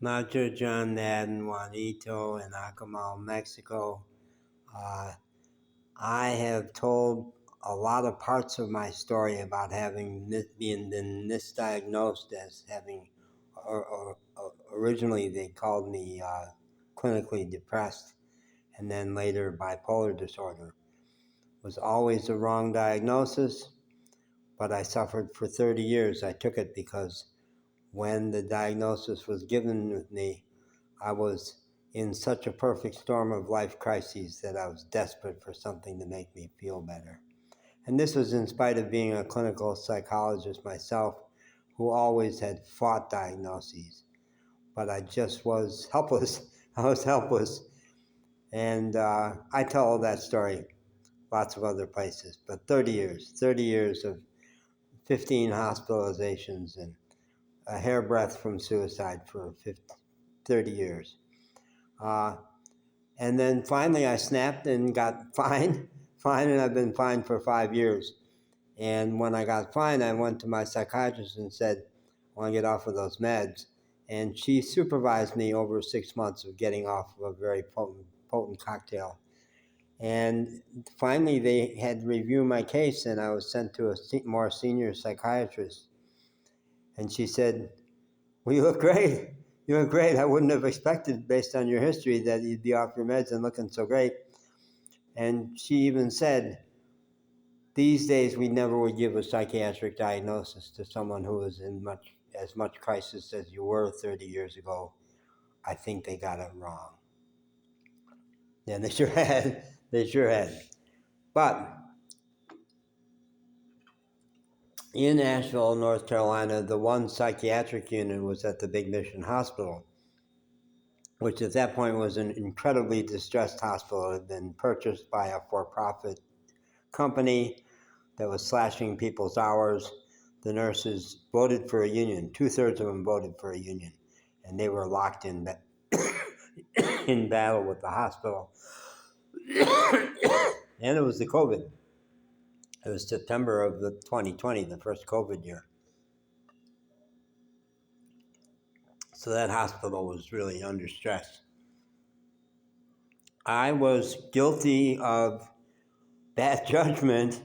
Nacho, John Madden, Juanito, in Acamal, Mexico. I have told a lot of parts of my story about having been misdiagnosed as having, or originally they called me clinically depressed, and then later bipolar disorder. It was always the wrong diagnosis, but I suffered for 30 years. I took it because when the diagnosis was given with me, I was in such a perfect storm of life crises that I was desperate for something to make me feel better. And this was in spite of being a clinical psychologist myself, who always had fought diagnoses. But I just was helpless. I was helpless. And I tell that story lots of other places. But 30 years of 15 hospitalizations and a hairbreadth from suicide for 30 years. And then finally I snapped and got fined, and I've been fined for 5 years. And when I got fined, I went to my psychiatrist and said, I want to get off of those meds. And she supervised me over 6 months of getting off of a very potent cocktail. And finally, they had reviewed my case, and I was sent to a more senior psychiatrist. And she said, well, you look great. You look great. I wouldn't have expected, based on your history, that you'd be off your meds and looking so great. And she even said, these days we never would give a psychiatric diagnosis to someone who is in as much crisis as you were 30 years ago. I think they got it wrong. Yeah, they sure had. They sure had. But in Asheville, North Carolina, the one psychiatric unit was at the Big Mission Hospital, which at that point was an incredibly distressed hospital. It had been purchased by a for-profit company that was slashing people's hours. The nurses voted for a union. 2/3 of them voted for a union, and they were locked in in battle with the hospital. And it was the COVID. It was September of 2020, the first COVID year. So that hospital was really under stress. I was guilty of bad judgment.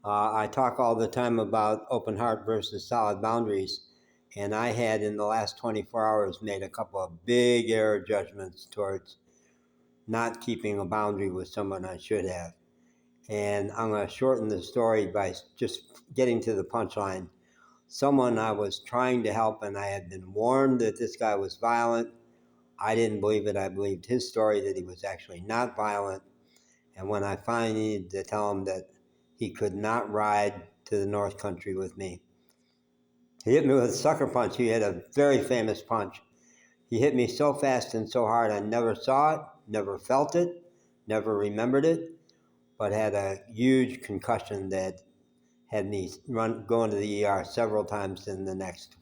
I talk all the time about open heart versus solid boundaries. And I had, in the last 24 hours, made a couple of big error judgments towards not keeping a boundary with someone I should have. And I'm going to shorten the story by just getting to the punchline. Someone I was trying to help, and I had been warned that this guy was violent. I didn't believe it. I believed his story that he was actually not violent. And when I finally needed to tell him that he could not ride to the North Country with me, he hit me with a sucker punch. He had a very famous punch. He hit me so fast and so hard, I never saw it, never felt it, never remembered it, but had a huge concussion that had me going to the ER several times in the next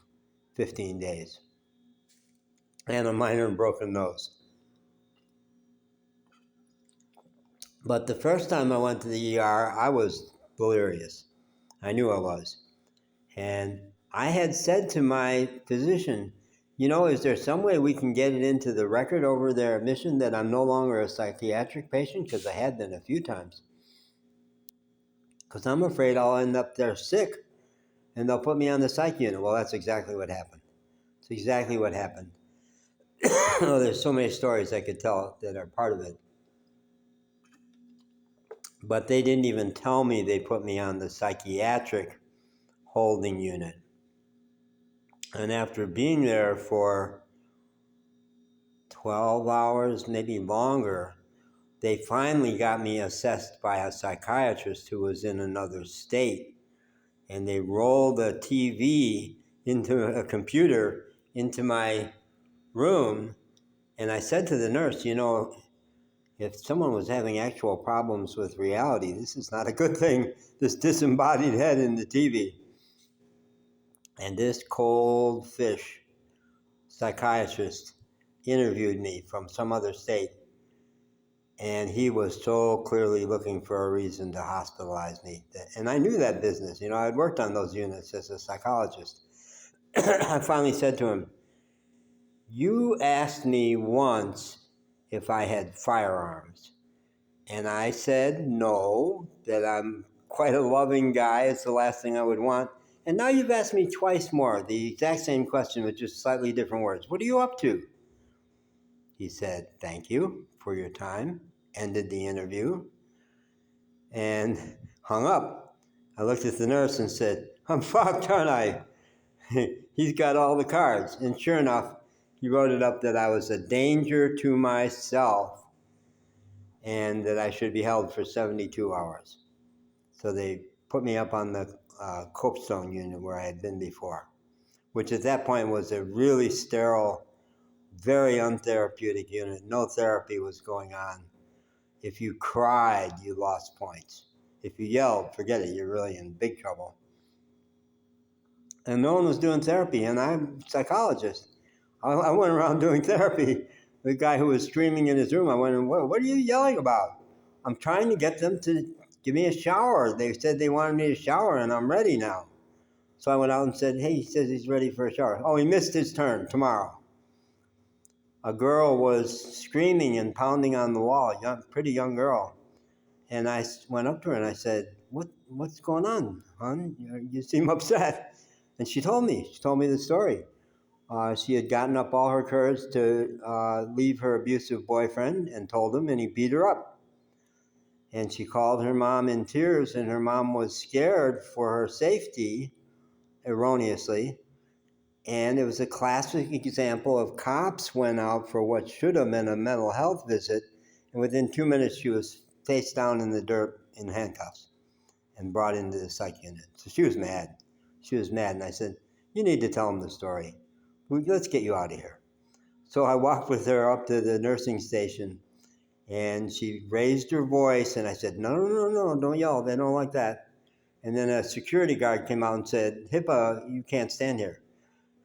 15 days. And a minor broken nose. But the first time I went to the ER, I was delirious. I knew I was. And I had said to my physician, is there some way we can get it into the record over their admission that I'm no longer a psychiatric patient? Because I had been a few times. Because I'm afraid I'll end up there sick and they'll put me on the psych unit. Well, that's exactly what happened. It's exactly what happened. There's so many stories I could tell that are part of it. But they didn't even tell me they put me on the psychiatric holding unit. And after being there for 12 hours, maybe longer, they finally got me assessed by a psychiatrist who was in another state. And they rolled a TV into a computer into my room. And I said to the nurse, if someone was having actual problems with reality, this is not a good thing, this disembodied head in the TV. And this cold fish psychiatrist interviewed me from some other state. And he was so clearly looking for a reason to hospitalize me. And I knew that business. I'd worked on those units as a psychologist. I finally said to him, You asked me once if I had firearms. And I said no, that I'm quite a loving guy. It's the last thing I would want. And now you've asked me twice more, the exact same question with just slightly different words. What are you up to? He said, thank you for your time, ended the interview, and hung up. I looked at the nurse and said, I'm fucked, aren't I? He's got all the cards. And sure enough, he wrote it up that I was a danger to myself and that I should be held for 72 hours. So they put me up on the Copestone unit where I had been before, which at that point was a really sterile, very untherapeutic unit. No therapy was going on. If you cried, you lost points. If you yelled, forget it, you're really in big trouble. And no one was doing therapy, and I'm a psychologist. I went around doing therapy. The guy who was screaming in his room, I went, what are you yelling about? I'm trying to get them to give me a shower. They said they wanted me to shower, and I'm ready now. So I went out and said, hey, he says he's ready for a shower. Oh, he missed his turn tomorrow. A girl was screaming and pounding on the wall, a pretty young girl. And I went up to her and I said, what's going on, hon? You seem upset. And she told me the story. She had gotten up all her courage to leave her abusive boyfriend and told him, and he beat her up. And she called her mom in tears, and her mom was scared for her safety, erroneously. And it was a classic example of cops went out for what should have been a mental health visit, and within 2 minutes she was face down in the dirt in handcuffs and brought into the psych unit. So she was mad. And I said, you need to tell them the story. Let's get you out of here. So I walked with her up to the nursing station, and she raised her voice, and I said, no, don't yell. They don't like that. And then a security guard came out and said, HIPAA, you can't stand here.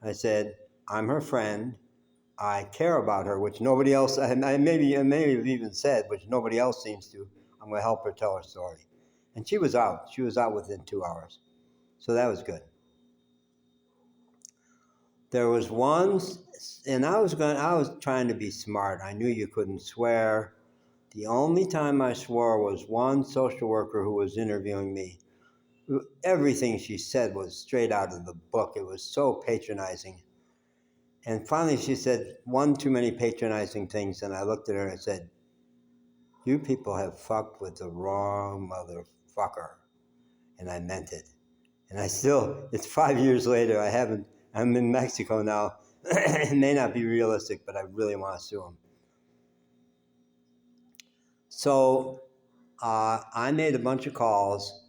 I said, I'm her friend. I care about her, which nobody else, I maybe have even said, which nobody else seems to. I'm going to help her tell her story. And she was out. She was out within 2 hours. So that was good. There was one, and I was trying to be smart. I knew you couldn't swear. The only time I swore was one social worker who was interviewing me. Everything she said was straight out of the book. It was so patronizing. And finally she said one too many patronizing things, and I looked at her and I said, you people have fucked with the wrong motherfucker. And I meant it. And I still, it's 5 years later, I'm in Mexico now. It may not be realistic, but I really want to sue him. So I made a bunch of calls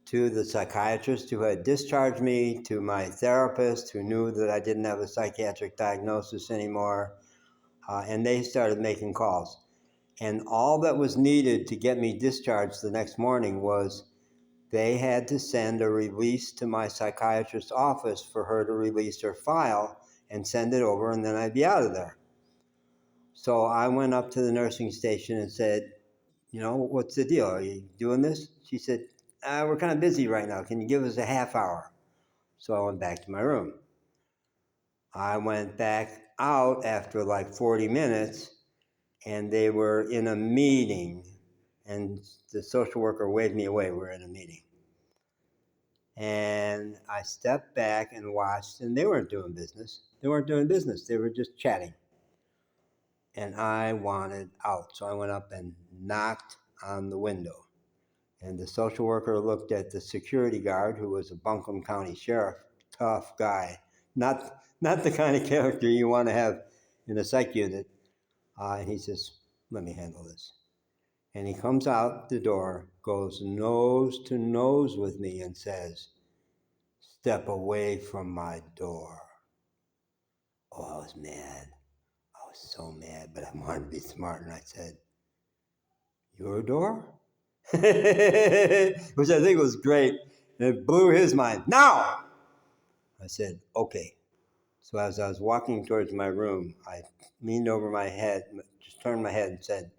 to the psychiatrist who had discharged me, to my therapist who knew that I didn't have a psychiatric diagnosis anymore, and they started making calls. And all that was needed to get me discharged the next morning was they had to send a release to my psychiatrist's office for her to release her file and send it over, and then I'd be out of there. So I went up to the nursing station and said, what's the deal? Are you doing this? She said, we're kind of busy right now. Can you give us a half hour? So I went back to my room. I went back out after like 40 minutes, and they were in a meeting, and the social worker waved me away. We're in a meeting. And I stepped back and watched, and they weren't doing business. They were just chatting. And I wanted out. So I went up and knocked on the window. And the social worker looked at the security guard, who was a Buncombe County sheriff, tough guy, not the kind of character you want to have in a psych unit. And he says, let me handle this. And he comes out the door, goes nose to nose with me and says, step away from my door. Oh, I was mad. I was so mad, but I wanted to be smart. And I said, your door? Which I think was great. And it blew his mind. Now! I said, okay. So as I was walking towards my room, I leaned over my head, just turned my head and said,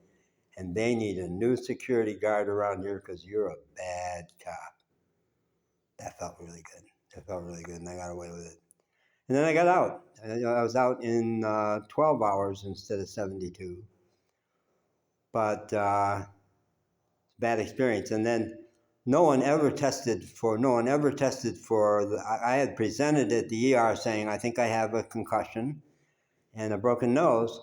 and they need a new security guard around here because you're a bad cop. That felt really good. And I got away with it. And then I got out. I was out in 12 hours instead of 72. But bad experience. And then no one ever tested for I had presented at the ER saying, I think I have a concussion and a broken nose.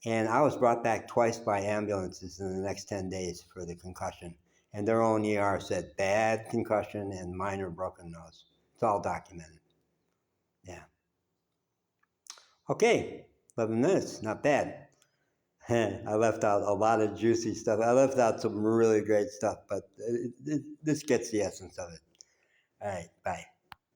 And I was brought back twice by ambulances in the next 10 days for the concussion. And their own ER said bad concussion and minor broken nose. It's all documented. Yeah. Okay, 11 minutes, not bad. I left out a lot of juicy stuff. I left out some really great stuff, but this gets the essence of it. All right, bye.